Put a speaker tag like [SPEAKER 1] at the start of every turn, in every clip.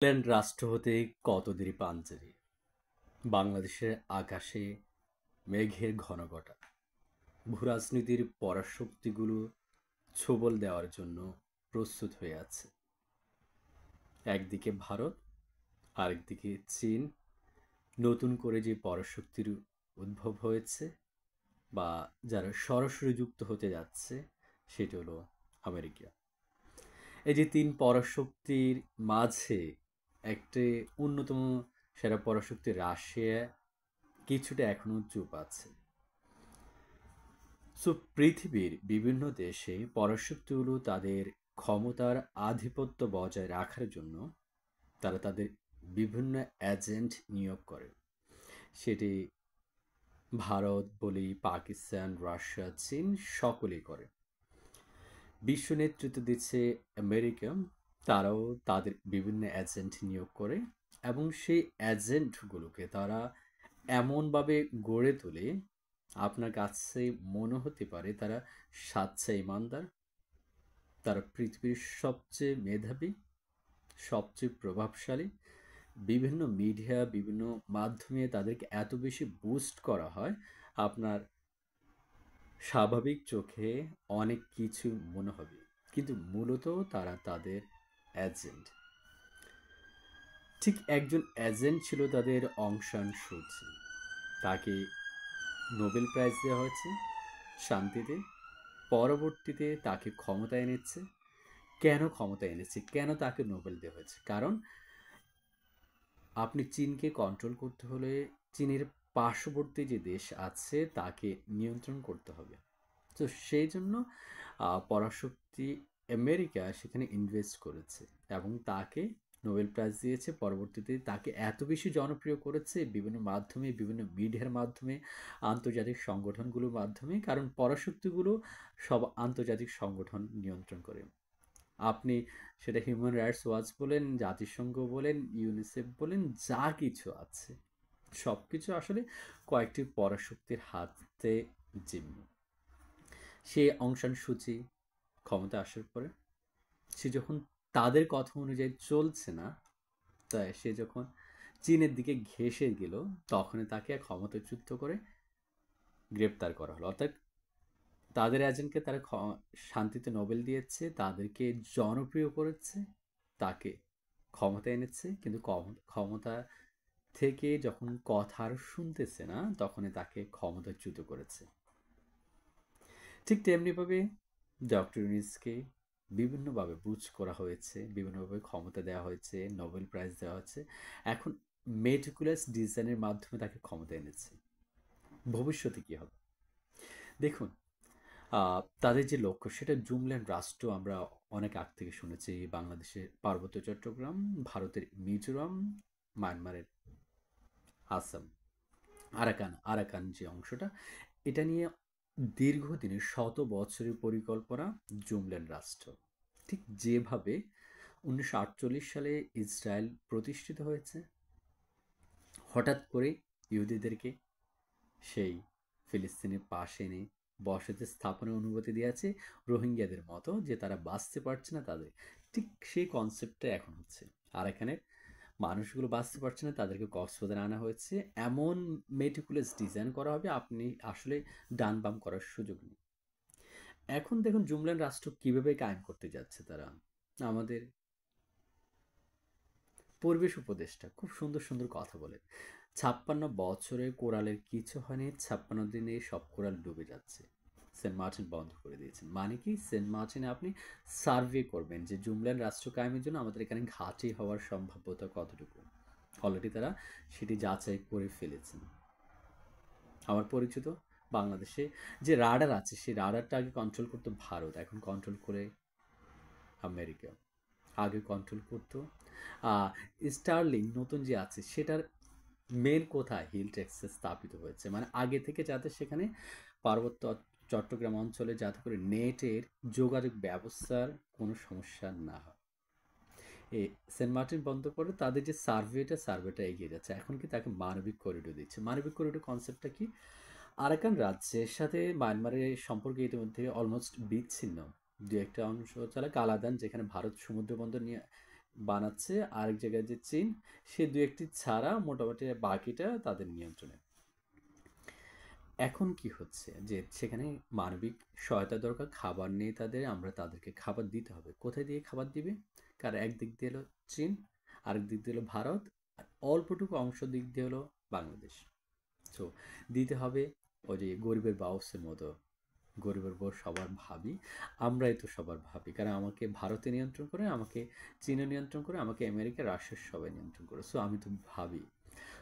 [SPEAKER 1] England রাষ্ট্র হতে কতদিনই পাঞ্জেরি, বাংলাদেশের আকাশে মেঘের ঘনঘটা, ভূরাজনীতির পরাশক্তিগুলো ছোবল দেওয়ার জন্য প্রস্তুত হয়ে আছে। একদিকে ভারত, আরেকদিকে চীন। নতুন করে যে পরাশক্তির উদ্ভব হয়েছে বা যারা সরাসরি যুক্ত হতে যাচ্ছে, সেটা হলো আমেরিকা। এই যে তিন পরাশক্তির মাঝে একটি অন্যতম সেরা পরাশক্তি রাশিয়া কিছুটা এখনো চুপ আছে। সো পৃথিবীর বিভিন্ন দেশে পরাশক্তিগুলো তাদের ক্ষমতার আধিপত্য বজায় রাখার জন্য তারা তাদের বিভিন্ন এজেন্ট নিয়োগ করে। সেটি ভারত বলি, পাকিস্তান, রাশিয়া, চীন সকলেই করে। বিশ্ব নেতৃত্ব দিচ্ছে আমেরিকা। তারাও তাদের বিভিন্ন এজেন্ট নিয়োগ করে এবং সেই এজেন্টগুলোকে তারা এমনভাবে গড়ে তোলে, আপনার কাছে মনে হতে পারে তারা সাচ্চা ইমানদার, তারা পৃথিবীর সবচেয়ে মেধাবী, সবচেয়ে প্রভাবশালী। বিভিন্ন মিডিয়া, বিভিন্ন মাধ্যমে তাদেরকে এত বেশি বুস্ট করা হয়, আপনার স্বাভাবিক চোখে অনেক কিছু মনে হবে, কিন্তু মূলত তারা তাদের এজেন্ট। ঠিক একজন এজেন্ট ছিল তাদের অং সান সুচি। তাকে নোবেল প্রাইজ দেওয়া হয়েছে শান্তিতে। পরবর্তীতে তাকে ক্ষমতায় এনেছে। কেন ক্ষমতায় এনেছে, কেন তাকে নোবেল দেওয়া হয়েছে? কারণ আপনি চীনকে কন্ট্রোল করতে হলে চীনের পার্শ্ববর্তী যে দেশ আছে তাকে নিয়ন্ত্রণ করতে হবে। তো সেই জন্য পরাশক্তি আমেরিকা সেখানে ইনভেস্ট করেছে এবং তাকে নোবেল প্রাইজ দিয়েছে। পরবর্তীতে তাকে এত বেশি জনপ্রিয় করেছে বিভিন্ন মাধ্যমে, বিভিন্ন মিডিয়ার মাধ্যমে, আন্তর্জাতিক সংগঠনগুলোর মাধ্যমে, কারণ পরাশক্তিগুলো সব আন্তর্জাতিক সংগঠন নিয়ন্ত্রণ করে। আপনি সেটা হিউম্যান রাইটস ওয়াচ বলেন, জাতিসংঘ বলেন, ইউনিসেফ বলেন, যা কিছু আছে সব কিছু আসলে কয়েকটি পরাশক্তির হাতে জিম্মি। সে অং সান সুচি ক্ষমতা আসার পরে সে যখন তাদের কথা অনুযায়ী চলছে না, তাই সে যখন চীনের দিকে ঘেঁষে গেল, তখনই তাকে ক্ষমতাচ্যুত করে গ্রেপ্তার করা হলো। অর্থাৎ তাদের এজেন্টকে তারা শান্তিতে নোবেল দিয়েছে, তাদেরকে জনপ্রিয় করেছে, তাকে ক্ষমতা এনেছে, কিন্তু ক্ষমতা থেকে যখন কথা আর শুনতেছে না, তখনই তাকে ক্ষমতাচ্যুত করেছে। ঠিক তেমনিভাবে ডক্টর ইউনূসকে বিভিন্নভাবে বুস্ট করা হয়েছে, বিভিন্নভাবে ক্ষমতা দেওয়া হয়েছে, নোবেল প্রাইজ দেওয়া হচ্ছে। এখন মেটিকুলাস ডিজাইনের মাধ্যমে তাকে ক্ষমতা এনেছে। ভবিষ্যতে কি হবে দেখুন। তাদের যে লক্ষ্য সেটা ড্রিমল্যান্ড রাষ্ট্র আমরা অনেক আগ থেকে শুনেছি। বাংলাদেশের পার্বত্য চট্টগ্রাম, ভারতের মিজোরাম, মায়ানমারের আসাম, আরাকান আরাকান যে অংশটা, এটা নিয়ে দীর্ঘদিনের শত বছরের পরিকল্পনা ড্রিমল্যান্ড রাষ্ট্র। ঠিক যেভাবে 1948 সালে ইসরায়েল প্রতিষ্ঠিত হয়েছে, হঠাৎ করে ইহুদিদেরকে সেই ফিলিস্তিনের পাশে এনে বসতি স্থাপনের অনুমতি দিয়েছে, রোহিঙ্গ্যাদের মতো, যে তারা বাঁচতে পারছে না তাদের। ঠিক সেই কনসেপ্টটা এখন হচ্ছে। আর এখানে মানুষগুলো বাঁচতে পারছে না, তাদেরকে কক্সবাজারে আনা হয়েছে। এমন মেটিকুলাস ডিজাইন করা হবে, আপনি আসলে ডান বাম করার সুযোগ নেই। এখন দেখুন ড্রিমল্যান্ড রাষ্ট্র কিভাবে কায়েম করতে যাচ্ছে তারা। আমাদের পরিবেশ উপদেষ্টা খুব সুন্দর সুন্দর কথা বলে, 56 বছরে কোরালের কিছু হয়নি, 56 দিনে সব কোরাল ডুবে যাচ্ছে। সেন্ট মার্টিন বন্ধ করে দিয়েছেন, মানে কি? সেন্ট মার্টিনে আপনি সার্ভে করবেন যে ড্রিমল্যান্ড রাষ্ট্র কায়েমের জন্য আমাদের এখানে ঘাঁটি হওয়ার সম্ভাব্যতা কতটুকু। অলরেডি তারা সেটি যাচাই করে ফেলেছেন। আমার পরিচিত বাংলাদেশে যে রাডার আছে, সেই রাডারটা আগে কন্ট্রোল করতো ভারত, এখন কন্ট্রোল করে আমেরিকা। আগে কন্ট্রোল করতো স্টারলিং নতুন যে আছে সেটার মেন কোথায় হিল টেক্সে স্থাপিত হয়েছে, মানে আগে থেকে যাতে সেখানে পার্বত্য চট্টগ্রাম অঞ্চলে যাতে করে নেটের যোগাযোগ ব্যবস্থার কোনো সমস্যা না হয়। এই সেন্ট মার্টিন বন্ধ করে তাদের যে সার্ভেটা এগিয়ে যাচ্ছে। এখন কি তাকে মানবিক করিডোর দিচ্ছে। মানবিক করিডোর কনসেপ্টটা কি? আরাকান রাজ্যের সাথে মায়ানমারের সম্পর্ক ইতিমধ্যে অলমোস্ট বিচ্ছিন্ন। দু একটা অংশ চলে কালাদান, যেখানে ভারত সমুদ্র বন্দর নিয়ে বানাচ্ছে, আরেক জায়গায় যে চীন, সে দু একটি ছাড়া মোটামুটি বাকিটা তাদের নিয়ন্ত্রণে। এখন কি হচ্ছে যে সেখানে মানবিক সহায়তা দরকার, খাবার নেই তাদের, আমরা তাদেরকে খাবার দিতে হবে। কোথায় দিয়ে খাবার দিবে? কারণ একদিক দিয়ে হলো চীন, আরেক দিক দিয়ে হলো ভারত, আর অল্পটুকু অংশ দিক দিয়ে হলো বাংলাদেশ। সো দিতে হবে ওই যে গরিবের বাউসের মতো, গরিবের বউ সবার ভাবি, আমরাই তো সবার ভাবি, কারণ আমাকে ভারতে নিয়ন্ত্রণ করে, আমাকে চীনে নিয়ন্ত্রণ করে, আমাকে আমেরিকা রাশিয়ার সবাই নিয়ন্ত্রণ করে। সো আমি তো ভাবি।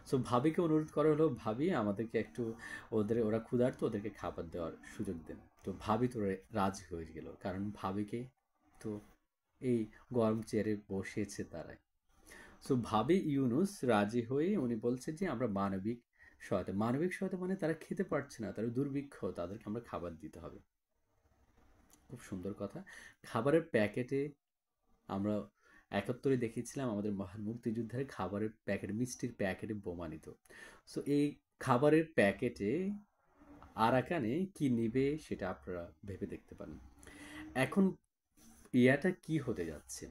[SPEAKER 1] সো ভাবিকে অনুরোধ করা হলো, ভাবি আমাদেরকে একটু, ওরা ক্ষুধার্ত, ওদেরকে খাবার দেওয়ার সুযোগ দেন। তো ভাবি তো রাজি হয়ে গেল, কারণ ভাবিকে তো এই গরম চেয়ারে বসিয়েছে তারাই। সো ভাবি ইউনুস রাজি হয়ে উনি বলছে যে আমরা মানবিক সহায়তা, মানবিক সহায়তা মানে তারা খেতে পারছে না, তারা দুর্ভিক্ষ, তাদেরকে আমরা খাবার দিতে হবে। খুব সুন্দর কথা। খাবারের প্যাকেটে আমরা ৭১-এ দেখেছিলাম আমাদের মহান মুক্তিযোদ্ধারা খাবারের প্যাকেটে, মিষ্টির প্যাকেটে বোমা নিত। সো এই খাবারের প্যাকেটে আরাকানে কি নিবে সেটা আপনারা ভেবে দেখতে পারেন। এখন ইয়াটা কি হতে যাচ্ছে?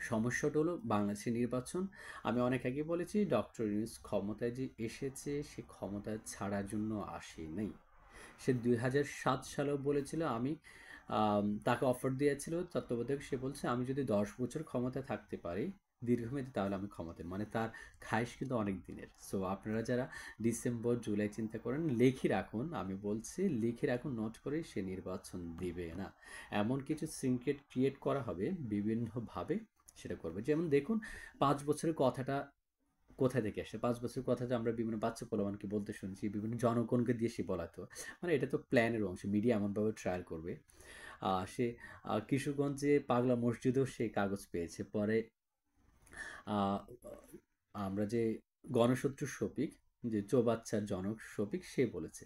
[SPEAKER 1] সমস্যাটা হলো বাংলাদেশের নির্বাচন। আমি অনেক আগে বলেছি ডক্টর ইউনূস ক্ষমতায় যে এসেছে সে ক্ষমতায় ছাড়ার জন্য আসেনি। সে ২০০৭ সালেও বলেছিল আমি, তাকে অফার দিয়েছিল তত্ত্বাবধায়ক, সে বলছে আমি যদি ১০ বছর ক্ষমতায় থাকতে পারি দীর্ঘমেয়াদী তাহলে আমি ক্ষমতায়, মানে তার খাইশ কিন্তু অনেক দিনের। সো আপনারা যারা ডিসেম্বর জুলাই চিন্তা করেন লিখে রাখুন, আমি বলছি লিখে রাখুন, নোট করে, সে নির্বাচন দিবে না। এমন কিছু সিনক্রেট ক্রিয়েট করা হবে বিভিন্নভাবে, সেটা করবে। যেমন দেখুন ৫ বছরের কথাটা কোথায় থেকে আসে? ৫ বছরের কথা যে আমরা বিভিন্ন বাচ্চা পোলাপানকে বলতে শুনছি, বিভিন্ন জনগণকে দিয়ে সে বলাতো। মানে এটা তো প্ল্যানের অংশ। মিডিয়া এমনভাবে ট্রায়াল করবে। সে কিশোরগঞ্জে পাগলা মসজিদেও সে কাগজ পেয়েছে। পরে আ আমরা যে গণশত্রু শফিক, যে চৌবাচ্চার জনক শফিক, সে বলেছে।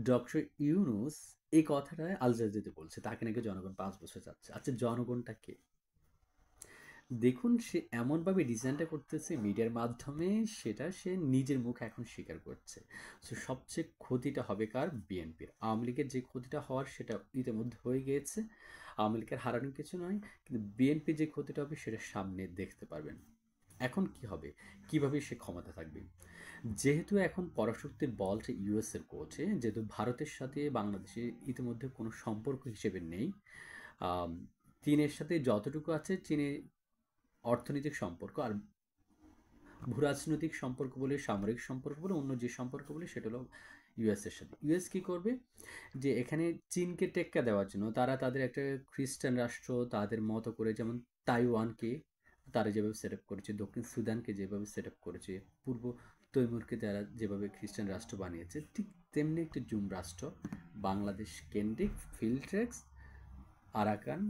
[SPEAKER 1] ডক্টর ইউনূস এই কথাটা আল জাজিরাতে বলছে। তাকে নাকি জনগণ ৫ বছর চাচ্ছে। আচ্ছা জনগণটা কে? দেখুন সে এমনভাবে ডিজাইনটা করতেছে মিডিয়ার মাধ্যমে, সেটা সে নিজের মুখে এখন স্বীকার করছে। সো সবচেয়ে ক্ষতিটা হবে কার? বিএনপির। আওয়ামী লীগের যে ক্ষতিটা হওয়ার সেটা ইতিমধ্যে হয়ে গিয়েছে। আওয়ামী লীগের হারানোর কিছু নয়, কিন্তু বিএনপির যে ক্ষতিটা হবে সেটা সামনে দেখতে পারবেন। এখন কি হবে? কিভাবে সে ক্ষমতা থাকবে? যেহেতু এখন পরাশক্তির বলটা ইউএস এর কোচে, যেহেতু ভারতের সাথে বাংলাদেশের ইতিমধ্যে কোনো সম্পর্ক হিসেবে নেই, আম চীনের সাথে যতটুকু আছে, চীনের অর্থনৈতিক সম্পর্ক আর ভূরাজনৈতিক সম্পর্ক বলে, সামরিক সম্পর্ক বলে, অন্য যে সম্পর্ক বলে সেটা হলো ইউএস এর সাথে। ইউএস কি করবে? যে এখানে চীনকে টেক্কা দেওয়ার জন্য তারা তাদের একটা খ্রিস্টান রাষ্ট্র তাদের মতো করে, যেমন তাইওয়ানকে তারা যেভাবে সেট আপ করেছে, দক্ষিণ সুদানকে যেভাবে সেট আপ করেছে, পূর্ব তৈমুরকে তারা যেভাবে খ্রিস্টান রাষ্ট্র বানিয়েছে, ঠিক তেমনি একটি জুম রাষ্ট্র বাংলাদেশ কেন্দ্রিক ফিল্ট্রেক্স, আরাকান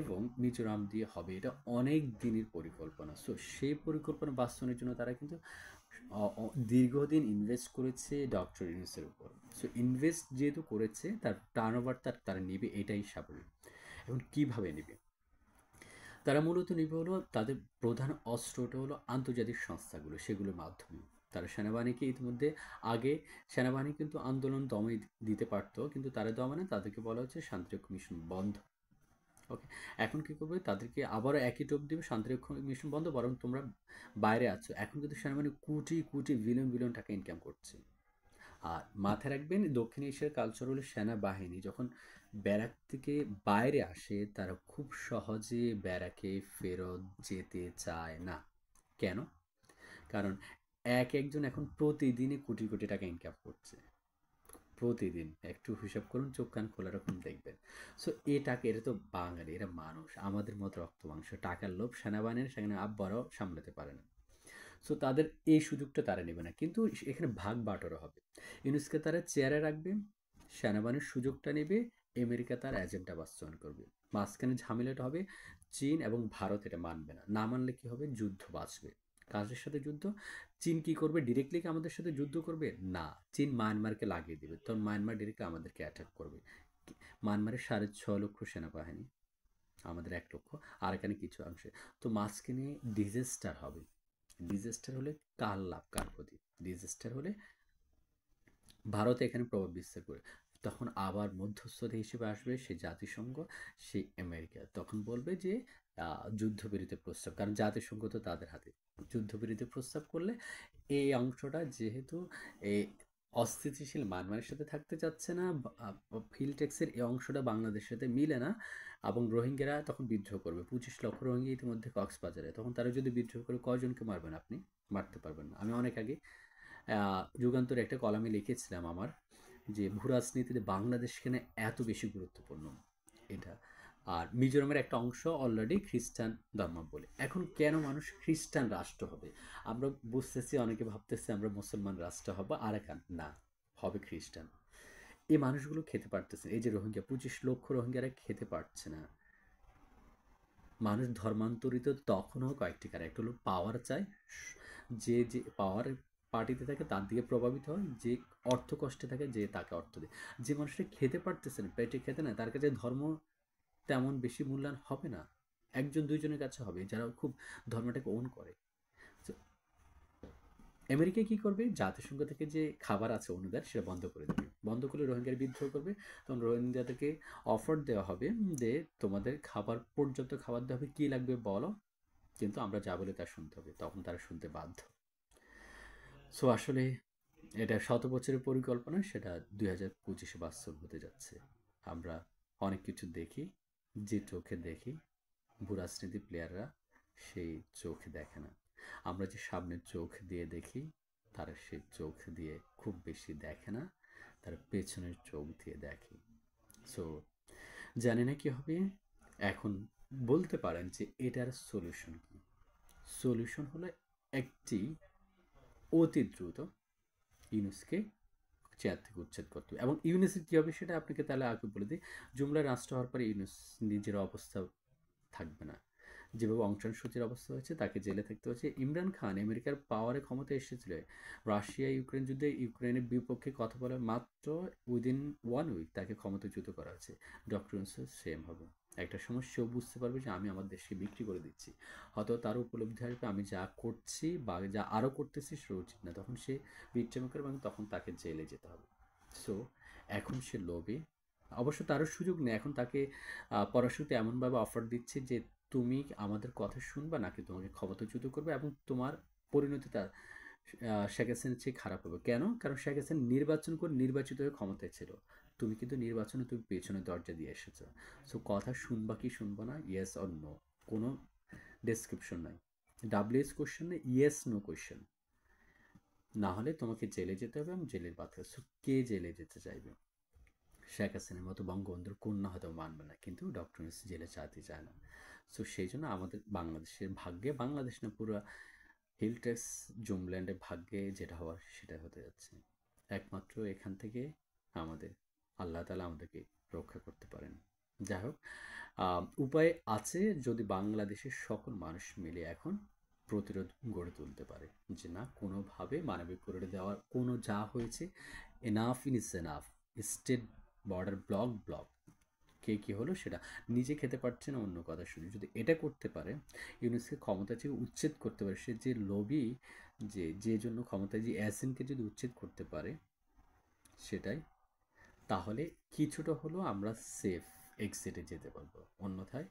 [SPEAKER 1] এবং মিজোরাম দিয়ে হবে। এটা অনেক দিনের পরিকল্পনা। সো সেই পরিকল্পনা বাস্তবায়নের জন্য তারা কিন্তু দীর্ঘদিন ইনভেস্ট করেছে ডক্টর ইউনূসের উপর। সো ইনভেস্ট যেহেতু করেছে তার টার্ন ওভার তারা নেবে, এটাই স্বাভাবিক। এখন কিভাবে নেবে? তারা মূলত নেবে হলো তাদের প্রধান অস্ত্রটা হলো আন্তর্জাতিক সংস্থাগুলো, সেগুলোর মাধ্যমে। তারা সেনাবাহিনীকে ইতিমধ্যে, আগে সেনাবাহিনী কিন্তু আন্দোলন দমে দিতে পারতো, কিন্তু তারা দমানে, তাদেরকে বলা হচ্ছে শান্তিরক্ষা মিশন বন্ধ। ওকে, এখন কি করবে? তাদেরকে আবারও একই টোপ দিবে, শান্তিরক্ষা মিশন বন্ধ, বরং তোমরা বাইরে আছো। এখন কিন্তু সেনাবাহিনী কোটি কোটি বিলিয়ন বিলিয়ন টাকা ইনকাম করছে। আর মাথায় রাখবেন দক্ষিণ এশিয়ার কালচার হলো সেনাবাহিনী যখন ব্যারাক থেকে বাইরে আসে তারা খুব সহজে ব্যারাকে ফেরত যেতে চায় না। কেন? কারণ একজন এখন প্রতিদিনই কোটি কোটি টাকা ইনকাম করছে। প্রতিদিন একটু হিসাব করুন, চোখ কান খোলা রাখুন, দেখবেন। সো এটাকে, এরা তো বাঙালি, এরা মানুষ আমাদের মতো রক্ত মাংস, টাকার লোভ সেনাবাহিনীর সেখানে আব্বারাও সামলাতে পারে না। সো তাদের এই সুযোগটা তারা নেবে না, কিন্তু এখানে ভাগ বাটোয়ারা হবে। ইউনুসকে তারা চেয়ারে রাখবে, সেনাবাহিনীর সুযোগটা নেবে, আমেরিকা তার এজেন্ডা বাস্তবায়ন করবে। মাঝখানে ঝামেলাটা হবে চীন এবং ভারত এটা মানবে না, না মানলে কি হবে? যুদ্ধ বাঁচবে। কাজের সাথে যুদ্ধ। চীন কি করবে? ডিরেক্টলি কি আমাদের সাথে যুদ্ধ করবে? না, চীন মায়ানমারকে লাগিয়ে দেবে, তখন মায়ানমার ডিরেক্টলি আমাদেরকে অ্যাটাক করবে। মায়ানমারের 6.5 লক্ষ সেনাবাহিনী, আমাদের 1 লক্ষ, আর এখানে কিছু অংশে। তো মাঝখানে ডিজাস্টার হবে। ডিজাস্টার হলে কার লাভ কার ক্ষতি? ডিজাস্টার হলে ভারত এখানে প্রভাব বিস্তার করে, তখন আবার মধ্যস্থতা হিসেবে আসবে সেই জাতিসংঘ, সেই আমেরিকা, তখন বলবে যে যুদ্ধবিরতি প্রস্তাব, কারণ জাতিসংঘ তো তাদের হাতে। যুদ্ধবিরতি প্রস্তাব করলে এই অংশটা যেহেতু এই অস্থিতিশীল মায়ানমারের সাথে থাকতে চাচ্ছে না, ফিলটেক্সের এই অংশটা বাংলাদেশের সাথে মিলে না, এবং রোহিঙ্গারা তখন বিদ্রোহ করবে। 25 লক্ষ রোহিঙ্গা ইতিমধ্যে কক্সবাজারে, তখন তারা যদি বিদ্রোহ করে কয়জনকে মারবেন আপনি? মারতে পারবেন না। আমি অনেক আগে যুগান্তরে একটা কলামে লিখেছিলাম আমার, যে ভূরাজনীতিতে বাংলাদেশ কেন এত বেশি গুরুত্বপূর্ণ এটা। আর মিজোরামের একটা অংশ অলরেডি খ্রিস্টান ধর্মাবলম্বী। এখন কেন মানুষ খ্রিস্টান রাষ্ট্র হবে? আমরা বুঝতেছি, অনেকে ভাবতেছে আমরা মুসলমান রাষ্ট্র হবো, আরাকান না, হবে খ্রিস্টান। এই মানুষগুলো খেতে পারতেছে না। এই যে রোহিঙ্গা, 25 লক্ষ রোহিঙ্গারা খেতে পারছে না। মানুষ ধর্মান্তরিত তখনও কয়েকটি কারণ, একটা হলো পাওয়ার চায়, যে যে পাওয়ার পার্টিতে থাকে তার দিকে প্রভাবিত হয়, যে অর্থ কষ্টে থাকে যে তাকে অর্থ দেয়। যে মানুষটা খেতে পারতেছে না, পেটে খেতে না, তার কাছে ধর্ম তেমন বেশি মূল্যায়ন হবে না। একজন দুইজনের কাছে হবে যারা খুব ধর্মটাকে ওন করে। তো আমেরিকা কি করবে? জাতিসংঘ থেকে যে খাবার আছে অনুদান, সেটা বন্ধ করে দেবে। বন্ধ করলে রোহিঙ্গার বিদ্রোহ করবে, তখন রোহিঙ্গাদেরকে অফার দেওয়া হবে যে তোমাদের খাবার, পর্যাপ্ত খাবার দেওয়া হবে, কী লাগবে বলো, কিন্তু আমরা যা বলে তা শুনতে হবে। তখন তারা শুনতে বাধ্য। সো আসলে এটা 100 বছরের পরিকল্পনা, সেটা 2025-এ বাস্তব হতে যাচ্ছে। আমরা অনেক কিছু দেখি, যে চোখে দেখি, ভূরাজনীতি প্লেয়াররা সেই চোখ দেখে না। আমরা যে সামনের চোখ দিয়ে দেখি, তারা সেই চোখ দিয়ে খুব বেশি দেখে না, তারা পেছনের চোখ দিয়ে দেখে। সো জানি না কি হবে। এখন বলতে পারেন যে এটার সলিউশন কি? সলিউশন হলো একটি, অতি দ্রুত ইউনুসকে চেয়ার থেকে উচ্ছেদ করতে হবে। এবং ইউনুসের কী হবে সেটা আপনাকে তাহলে আগে বলে দিই। জুমলা রাষ্ট্র হওয়ার পরে ইউনুস নিজের অবস্থা থাকবে না। যেভাবে অং সান সুচির অবস্থা হয়েছে, তাকে জেলে থাকতে হচ্ছে। ইমরান খান আমেরিকার পাওয়ারে ক্ষমতা এসেছিল রাশিয়া ইউক্রেন যুদ্ধে, ইউক্রেনের বিপক্ষে কথা বলে মাত্র উইদিন 1 উইক তাকে ক্ষমতাচ্যুত করা হয়েছে। ডক্টর ইউনূসও সেম হবে। একটা সময় সেও বুঝতে পারবে যে আমি আমার দেশকে বিক্রি করে দিচ্ছি, হয়তো তার উপলব্ধি আসবে আমি যা করছি বা যা আরও করতেছি সেটা উচিত না, তখন সে বিট্রেমি করবে এবং তখন তাকে জেলে যেতে হবে। সো এখন সে লোভে, অবশ্য তারও সুযোগ নেই। এখন তাকে পরশুতে এমনভাবে অফার দিচ্ছে যে তুমি আমাদের কথা শুনবা নাকি তোমাকে ক্ষমতাচ্যুত করবে, এবং তোমার পরিণতিটা শেখ হাসিনার চেয়ে খারাপ হবে। কেন? কারণ শেখ হাসিনা নির্বাচন করে নির্বাচিত হয়ে ক্ষমতায় ছিল, তুমি কিন্তু নির্বাচনে তুমি পেছনে দরজা দিয়ে এসেছো। সো কথা শুনবা কি শুনবা না, ইয়েস অর নো, কোনো ডেসক্রিপশন নাই, ডাব্লিউএস কোয়েশ্চেন নেই, ইয়েস নো কোয়েশ্চেন। না হলে তোমাকে জেলে যেতে হবে এবং জেলের বাধ্য। সো কে জেলে যেতে চাইবে? শেখ হাসিনার মতো বঙ্গবন্ধুর কন্যা হয়তো মানবে না, কিন্তু ডক্টর ইউনূস জেলে চাইতে চায় না। সো সেই জন্য আমাদের বাংলাদেশের ভাগ্যে, বাংলাদেশ না পুরো হিলটেক্স জুমল্যান্ডের ভাগ্যে যেটা হওয়ার সেটা হতে যাচ্ছে। একমাত্র এখান থেকে আমাদের আল্লাহ তাআলা আমাদেরকে রক্ষা করতে পারেন। যাই হোক, উপায় আছে যদি বাংলাদেশের সকল মানুষ মিলে এখন প্রতিরোধ গড়ে তুলতে পারে, যে না কোনোভাবে মানবিক করিডোর দেওয়ার কোনো যা হয়েছে, enough is enough. State border block কে কী হলো সেটা, নিজে খেতে পারছে না অন্য কথা শুনে, যদি এটা করতে পারে, ইউনুসকে ক্ষমতা থেকে উচ্ছেদ করতে পারে, সে যে লবি, যে জন্য ক্ষমতায়, যে অ্যাসিনকে যদি উচ্ছেদ করতে পারে সেটাই, তাহলে কিছুটা হলেও আমরা সেফ এক্সিটে যেতে পারবো। অন্যথায়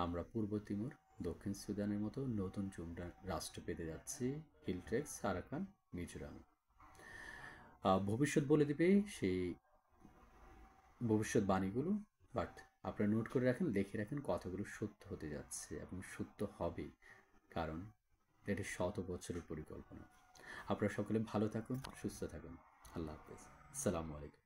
[SPEAKER 1] আমরা পূর্ব তিমুর, দক্ষিণ সুদানের মতো নতুন জুমরা রাষ্ট্র পেতে যাচ্ছি, হিলট্রেক্স, আরাকান, মিজোরাম। ভবিষ্যৎ বলে দিবে সেই ভবিষ্যৎবাণীগুলো। বাট আপনারা নোট করে রাখেন, লিখে রাখেন, কথাগুলো সত্য হতে যাচ্ছে এবং সত্য হবে, কারণ এটি 100 বছরের পরিকল্পনা। আপনারা সকলে ভালো থাকুন, সুস্থ থাকুন। আল্লাহ হাফেজ। আসসালামু আলাইকুম।